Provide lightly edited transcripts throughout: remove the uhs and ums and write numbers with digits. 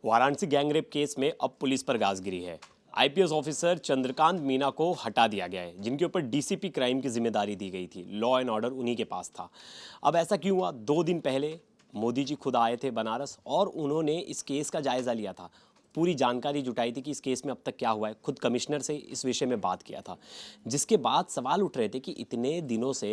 Varanasi gangrape case में अब police पर गाज गिरी है। आईपीएस ऑफिसर चंद्रकांत मीना को हटा दिया गया है, जिनके ऊपर डीसीपी क्राइम की जिम्मेदारी दी गई थी। लॉ एंड ऑर्डर उन्हीं के पास था। अब ऐसा क्यों हुआ? 2 दिन पहले मोदी जी खुद आए थे बनारस और उन्होंने इस केस का जायजा लिया था। पूरी जानकारी जुटाई थी कि इस केस में अब तक क्या हुआ है। खुद कमिश्नर से इस विषय में बात किया था, जिसके बाद सवाल उठ रहे थे कि इतने दिनों से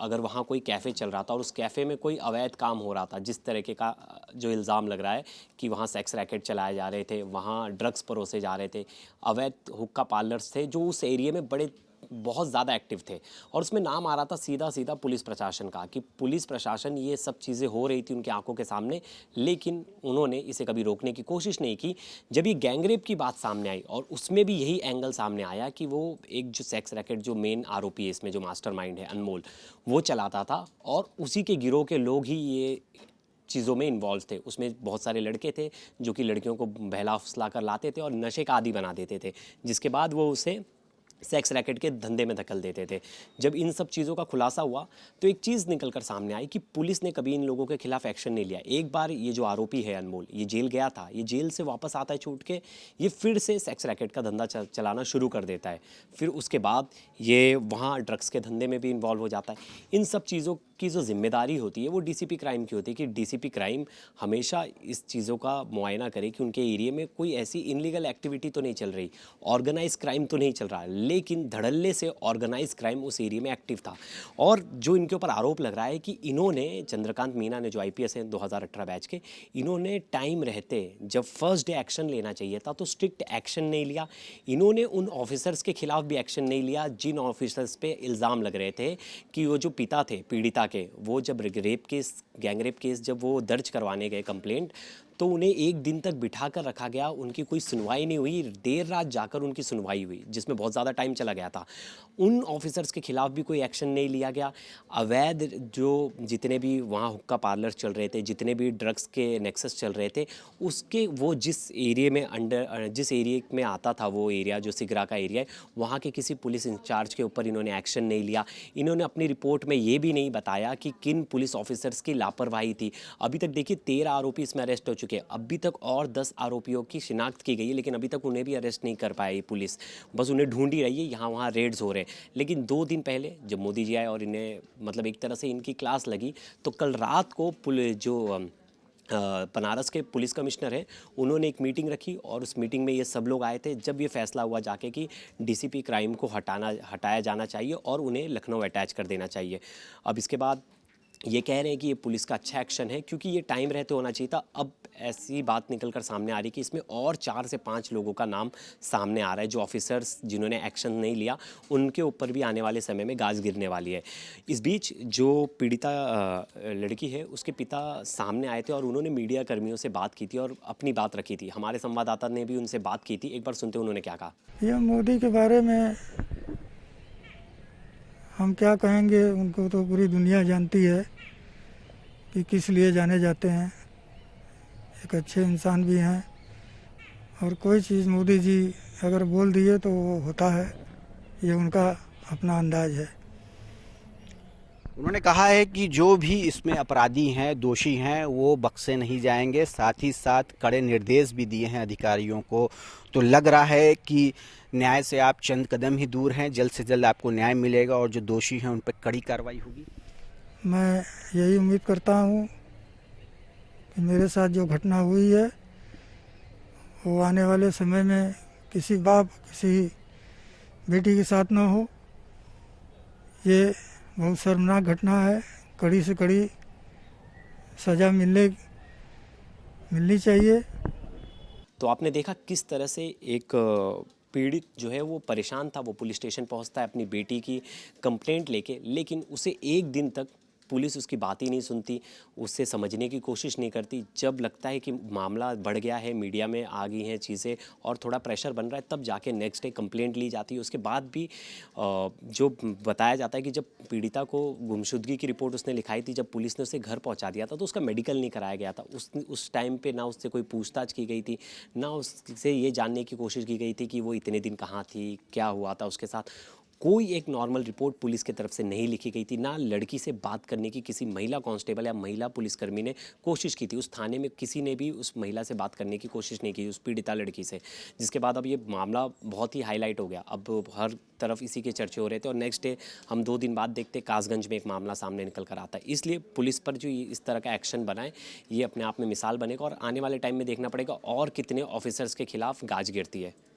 अगर वहाँ कोई कैफ़े चल रहा था और उस कैफ़े में कोई अवैध काम हो रहा था, जिस तरीके का जो इल्ज़ाम लग रहा है कि वहाँ सेक्स रैकेट चलाए जा रहे थे, वहाँ ड्रग्स परोसे जा रहे थे, अवैध हुक्का पार्लर्स थे जो उस एरिया में बड़े बहुत ज़्यादा एक्टिव थे, और उसमें नाम आ रहा था सीधा सीधा पुलिस प्रशासन का, कि पुलिस प्रशासन ये सब चीज़ें हो रही थी उनकी आंखों के सामने, लेकिन उन्होंने इसे कभी रोकने की कोशिश नहीं की। जब ये गैंगरेप की बात सामने आई और उसमें भी यही एंगल सामने आया कि वो एक जो सेक्स रैकेट जो मेन आरोपी है इसमें, जो मास्टरमाइंड है अनमोल, वो चलाता था और उसी के गिरोह के लोग ही ये चीज़ों में इन्वॉल्व थे। उसमें बहुत सारे लड़के थे जो कि लड़कियों को बहला फुसला कर लाते थे और नशे का आदी बना देते थे, जिसके बाद वो उसे सेक्स रैकेट के धंधे में धकेल देते थे। जब इन सब चीज़ों का खुलासा हुआ तो एक चीज़ निकल कर सामने आई कि पुलिस ने कभी इन लोगों के खिलाफ एक्शन नहीं लिया। एक बार ये जो आरोपी है अनमोल, ये जेल गया था, ये जेल से वापस आता है छूट के, ये फिर से सेक्स रैकेट का धंधा चलाना शुरू कर देता है। फिर उसके बाद ये वहाँ ड्रग्स के धंधे में भी इन्वॉल्व हो जाता है। इन सब चीज़ों की जो जिम्मेदारी होती है वो डीसीपी क्राइम की होती है, कि डीसीपी क्राइम हमेशा इस चीज़ों का मुआयना करे कि उनके एरिया में कोई ऐसी इनलीगल एक्टिविटी तो नहीं चल रही, ऑर्गेनाइज क्राइम तो नहीं चल रहा, लेकिन धड़ल्ले से ऑर्गेनाइज क्राइम उस एरिया में एक्टिव था। और जो इनके ऊपर आरोप लग रहा है कि इन्होंने, चंद्रकांत मीना ने जो आईपीएस हैं 2018 बैच के, इन्होंने टाइम रहते जब फर्स्ट डे एक्शन लेना चाहिए था तो स्ट्रिक्ट एक्शन नहीं लिया। इन्होंने उन ऑफिसर्स के खिलाफ भी एक्शन नहीं लिया जिन ऑफिसर्स पे इल्ज़ाम लग रहे थे कि वो जो पिता थे पीड़िता के, वो जब रेप केस, गैंगरेप केस जब वो दर्ज करवाने गए कंप्लेंट, तो उन्हें 1 दिन तक बिठा कर रखा गया, उनकी कोई सुनवाई नहीं हुई। देर रात जाकर उनकी सुनवाई हुई, जिसमें बहुत ज़्यादा टाइम चला गया था। उन ऑफिसर्स के खिलाफ भी कोई एक्शन नहीं लिया गया। अवैध जो जितने भी वहाँ हुक्का पार्लर चल रहे थे, जितने भी ड्रग्स के नेक्सस चल रहे थे, उसके वो जिस एरिया में जिस एरिया में आता था, वो एरिया जो सिगरा का एरिया है, वहाँ के किसी पुलिस इंचार्ज के ऊपर इन्होंने एक्शन नहीं लिया। इन्होंने अपनी रिपोर्ट में ये भी नहीं बताया कि किन पुलिस ऑफिसर्स की लापरवाही थी। अभी तक देखिए 13 आरोपी इसमें अरेस्ट हो चुके हैं। अभी तक और 10 आरोपियों की शिनाख्त की गई है, लेकिन अभी तक उन्हें भी अरेस्ट नहीं कर पाई पुलिस। बस उन्हें ढूंढ ही रही है, यहाँ वहाँ रेड्स हो रहे हैं। लेकिन 2 दिन पहले जब मोदी जी आए और इन्हें मतलब एक तरह से इनकी क्लास लगी, तो कल रात को बनारस के पुलिस कमिश्नर हैं, उन्होंने एक मीटिंग रखी और उस मीटिंग में ये सब लोग आए थे। जब ये फैसला हुआ जाके कि डीसीपी क्राइम को हटाया जाना चाहिए और उन्हें लखनऊ अटैच कर देना चाहिए। अब इसके बाद ये कह रहे हैं कि ये पुलिस का अच्छा एक्शन है, क्योंकि ये टाइम रहते होना चाहिए था। अब ऐसी बात निकल कर सामने आ रही कि इसमें और 4 से 5 लोगों का नाम सामने आ रहा है, जो ऑफिसर्स जिन्होंने एक्शन नहीं लिया, उनके ऊपर भी आने वाले समय में गाज गिरने वाली है। इस बीच जो पीड़िता लड़की है, उसके पिता सामने आए थे और उन्होंने मीडिया कर्मियों से बात की थी और अपनी बात रखी थी। हमारे संवाददाता ने भी उनसे बात की थी, एक बार सुनते उन्होंने क्या कहा। ये मोदी के बारे में हम क्या कहेंगे, उनको तो पूरी दुनिया जानती है कि किस लिए जाने जाते हैं। एक अच्छे इंसान भी हैं और कोई चीज़ मोदी जी अगर बोल दिए तो वो होता है, ये उनका अपना अंदाज है। उन्होंने कहा है कि जो भी इसमें अपराधी हैं, दोषी हैं, वो बख्शे नहीं जाएंगे। साथ ही साथ कड़े निर्देश भी दिए हैं अधिकारियों को। तो लग रहा है कि न्याय से आप चंद कदम ही दूर हैं, जल्द से जल्द आपको न्याय मिलेगा और जो दोषी हैं उन पर कड़ी कार्रवाई होगी। मैं यही उम्मीद करता हूँ कि मेरे साथ जो घटना हुई है वो आने वाले समय में किसी बाप, किसी बेटी के साथ ना हो। ये बहुत शर्मनाक घटना है, कड़ी से कड़ी सज़ा मिलनी चाहिए। तो आपने देखा किस तरह से एक पीड़ित जो है वो परेशान था, वो पुलिस स्टेशन पहुंचता है अपनी बेटी की कंप्लेंट लेके, लेकिन उसे 1 दिन तक पुलिस उसकी बात ही नहीं सुनती, उससे समझने की कोशिश नहीं करती। जब लगता है कि मामला बढ़ गया है, मीडिया में आ गई हैं चीज़ें और थोड़ा प्रेशर बन रहा है, तब जाके नेक्स्ट डे कंप्लेंट ली जाती है। उसके बाद भी जो बताया जाता है कि जब पीड़िता को गुमशुदगी की रिपोर्ट उसने लिखाई थी, जब पुलिस ने उसे घर पहुंचा दिया था तो उसका मेडिकल नहीं कराया गया था। उस टाइम पे ना उससे कोई पूछताछ की गई थी, ना उससे ये जानने की कोशिश की गई थी कि वो इतने दिन कहाँ थी, क्या हुआ था उसके साथ। कोई एक नॉर्मल रिपोर्ट पुलिस की तरफ से नहीं लिखी गई थी, ना लड़की से बात करने की किसी महिला कांस्टेबल या महिला पुलिसकर्मी ने कोशिश की थी। उस थाने में किसी ने भी उस महिला से बात करने की कोशिश नहीं की, उस पीड़िता लड़की से, जिसके बाद अब ये मामला बहुत ही हाईलाइट हो गया। अब हर तरफ इसी के चर्चे हो रहे थे और नेक्स्ट डे हम 2 दिन बाद देखते कासगंज में एक मामला सामने निकल कर आता है। इसलिए पुलिस पर जो इस तरह का एक्शन बनाए, ये अपने आप में मिसाल बनेगा और आने वाले टाइम में देखना पड़ेगा और कितने ऑफिसर्स के खिलाफ गाज गिरती है।